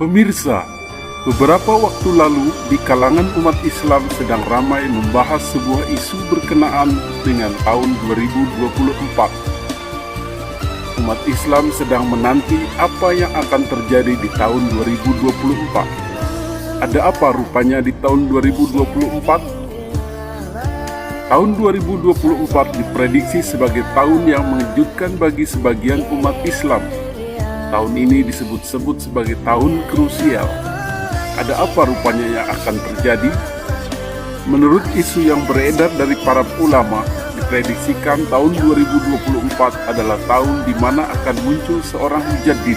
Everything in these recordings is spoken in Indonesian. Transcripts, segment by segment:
Pemirsa, beberapa waktu lalu di kalangan umat Islam sedang ramai membahas sebuah isu berkenaan dengan tahun 2024. Umat Islam sedang menanti apa yang akan terjadi di tahun 2024. Ada apa rupanya di tahun 2024? Tahun 2024 diprediksi sebagai tahun yang mengejutkan bagi sebagian umat Islam. Tahun ini disebut-sebut sebagai tahun krusial. Ada apa rupanya yang akan terjadi? Menurut isu yang beredar dari para ulama, diprediksikan tahun 2024 adalah tahun di mana akan muncul seorang mujaddid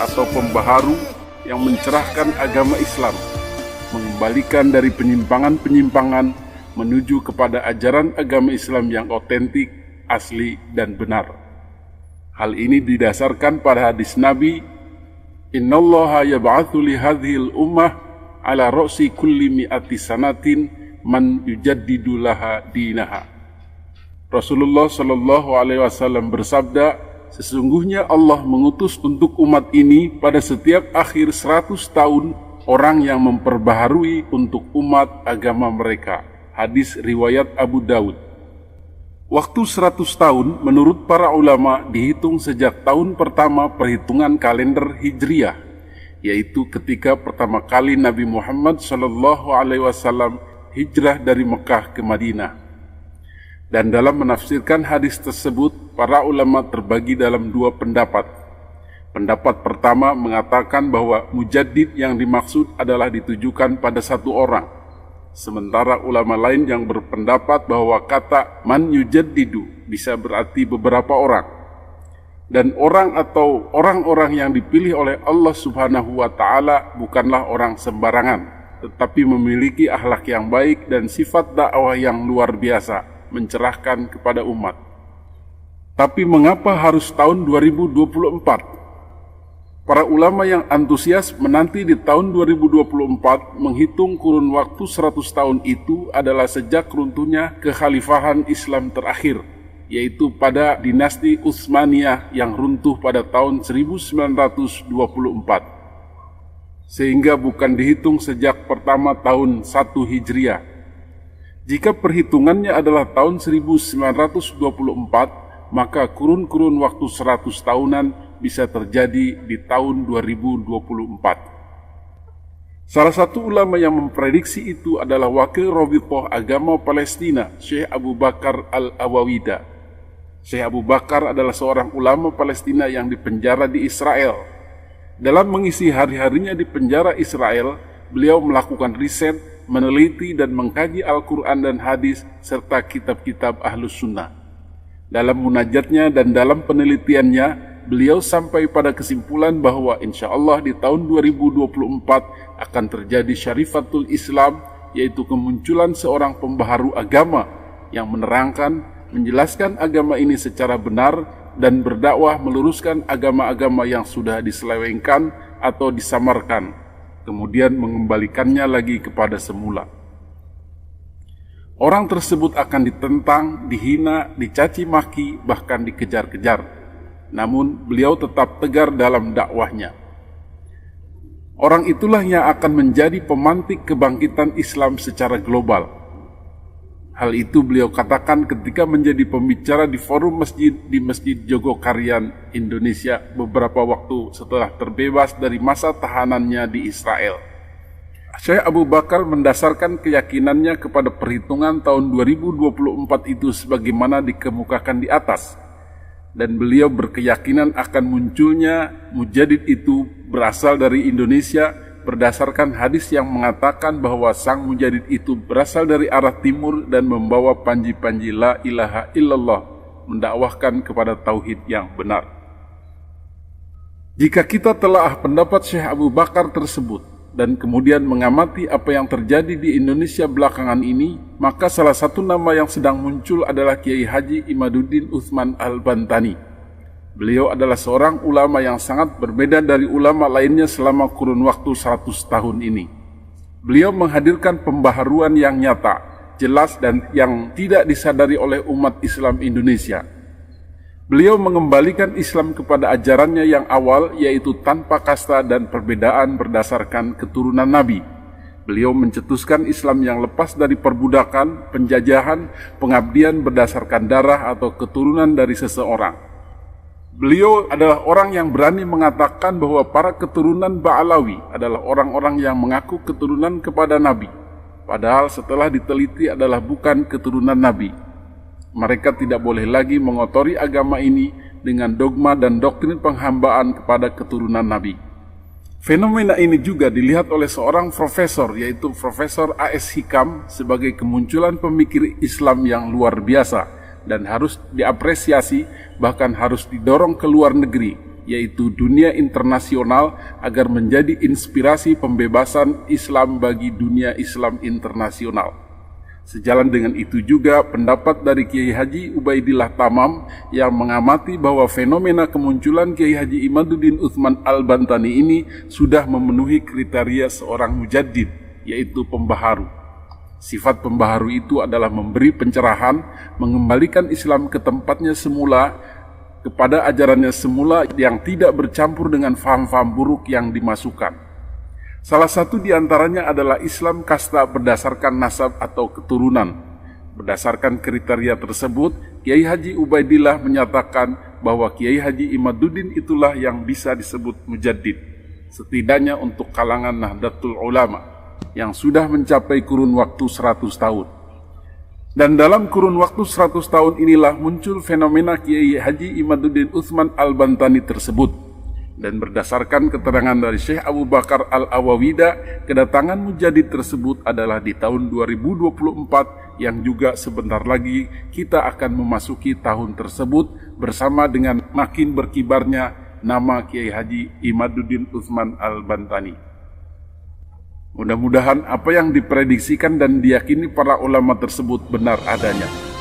atau pembaharu yang mencerahkan agama Islam, mengembalikan dari penyimpangan-penyimpangan menuju kepada ajaran agama Islam yang otentik, asli, dan benar. Hal ini didasarkan pada hadis Nabi, "Innallaha yab'atsu li hadhil ummah ala ra'si kulli mi'ati sanatin man yujaddidu laha dinaha." Rasulullah Shallallahu Alaihi Wasallam bersabda, sesungguhnya Allah mengutus untuk umat ini pada setiap akhir 100 tahun orang yang memperbaharui untuk umat agama mereka. Hadis riwayat Abu Daud. Waktu 100 tahun menurut para ulama dihitung sejak tahun pertama perhitungan kalender Hijriah, yaitu ketika pertama kali Nabi Muhammad SAW hijrah dari Mekah ke Madinah. Dan dalam menafsirkan hadis tersebut, para ulama terbagi dalam dua pendapat. Pendapat pertama mengatakan bahwa mujaddid yang dimaksud adalah ditujukan pada satu orang. Sementara ulama lain yang berpendapat bahwa kata man yujaddidu bisa berarti beberapa orang. Dan orang atau orang-orang yang dipilih oleh Allah Subhanahu wa Ta'ala bukanlah orang sembarangan, tetapi memiliki akhlak yang baik dan sifat dakwah yang luar biasa, mencerahkan kepada umat. Tapi mengapa harus tahun 2024? Para ulama yang antusias menanti di tahun 2024 menghitung kurun waktu 100 tahun itu adalah sejak runtuhnya kekhalifahan Islam terakhir, yaitu pada dinasti Utsmaniyah yang runtuh pada tahun 1924. Sehingga bukan dihitung sejak pertama tahun 1 Hijriah. Jika perhitungannya adalah tahun 1924, maka kurun-kurun waktu 100 tahunan bisa terjadi di tahun 2024. Salah satu ulama yang memprediksi itu adalah wakil Rabithah agama Palestina, Syekh Abu Bakar Al-Awawida. Syekh Abu Bakar adalah seorang ulama Palestina yang dipenjara di Israel. Dalam mengisi hari-harinya di penjara Israel, beliau melakukan riset, meneliti dan mengkaji Al-Quran dan hadis serta kitab-kitab Ahlus Sunnah. Dalam munajatnya dan dalam penelitiannya, beliau sampai pada kesimpulan bahwa insya Allah di tahun 2024 akan terjadi syarifatul Islam, yaitu kemunculan seorang pembaharu agama yang menerangkan, menjelaskan agama ini secara benar dan berdakwah meluruskan agama-agama yang sudah diselewengkan atau disamarkan, kemudian mengembalikannya lagi kepada semula. Orang tersebut akan ditentang, dihina, dicaci maki, bahkan dikejar-kejar. Namun beliau tetap tegar dalam dakwahnya. Orang itulah yang akan menjadi pemantik kebangkitan Islam secara global. Hal itu beliau katakan ketika menjadi pembicara di forum masjid di Masjid Jogokarian, Indonesia beberapa waktu setelah terbebas dari masa tahanannya di Israel. Syekh Abu Bakar mendasarkan keyakinannya kepada perhitungan tahun 2024 itu sebagaimana dikemukakan di atas. Dan beliau berkeyakinan akan munculnya mujaddid itu berasal dari Indonesia berdasarkan hadis yang mengatakan bahwa sang mujaddid itu berasal dari arah timur dan membawa panji-panji la ilaha illallah, mendakwahkan kepada tauhid yang benar. Jika kita telah pendapat Syekh Abu Bakar tersebut dan kemudian mengamati apa yang terjadi di Indonesia belakangan ini, maka salah satu nama yang sedang muncul adalah Kiai Haji Imaduddin Utsman Al-Bantani. Beliau adalah seorang ulama yang sangat berbeda dari ulama lainnya selama kurun waktu 100 tahun ini. Beliau menghadirkan pembaharuan yang nyata, jelas dan yang tidak disadari oleh umat Islam Indonesia. Beliau mengembalikan Islam kepada ajarannya yang awal, yaitu tanpa kasta dan perbedaan berdasarkan keturunan Nabi. Beliau mencetuskan Islam yang lepas dari perbudakan, penjajahan, pengabdian berdasarkan darah atau keturunan dari seseorang. Beliau adalah orang yang berani mengatakan bahwa para keturunan Ba'alawi adalah orang-orang yang mengaku keturunan kepada Nabi, padahal setelah diteliti adalah bukan keturunan Nabi. Mereka tidak boleh lagi mengotori agama ini dengan dogma dan doktrin penghambaan kepada keturunan Nabi. Fenomena ini juga dilihat oleh seorang profesor, yaitu Profesor A.S. Hikam, sebagai kemunculan pemikir Islam yang luar biasa dan harus diapresiasi, bahkan harus didorong ke luar negeri, yaitu dunia internasional, agar menjadi inspirasi pembebasan Islam bagi dunia Islam internasional. Sejalan dengan itu juga pendapat dari Kiai Haji Ubaidillah Tamam yang mengamati bahwa fenomena kemunculan Kiai Haji Imaduddin Utsman Al-Bantani ini sudah memenuhi kriteria seorang mujaddid, yaitu pembaharu. Sifat pembaharu itu adalah memberi pencerahan, mengembalikan Islam ke tempatnya semula, kepada ajarannya semula yang tidak bercampur dengan faham-faham buruk yang dimasukkan. Salah satu di antaranya adalah Islam kasta berdasarkan nasab atau keturunan. Berdasarkan kriteria tersebut, Kiai Haji Ubaidillah menyatakan bahwa Kiai Haji Imaduddin itulah yang bisa disebut mujaddid, setidaknya untuk kalangan Nahdlatul Ulama, yang sudah mencapai kurun waktu 100 tahun. Dan dalam kurun waktu 100 tahun inilah muncul fenomena Kiai Haji Imaduddin Utsman Al-Bantani tersebut. Dan berdasarkan keterangan dari Syekh Abu Bakar Al-Awawida, kedatangan mujaddid tersebut adalah di tahun 2024, yang juga sebentar lagi kita akan memasuki tahun tersebut bersama dengan makin berkibarnya nama Kiai Haji Imaduddin Utsman Al-Bantani. Mudah-mudahan apa yang diprediksikan dan diyakini para ulama tersebut benar adanya.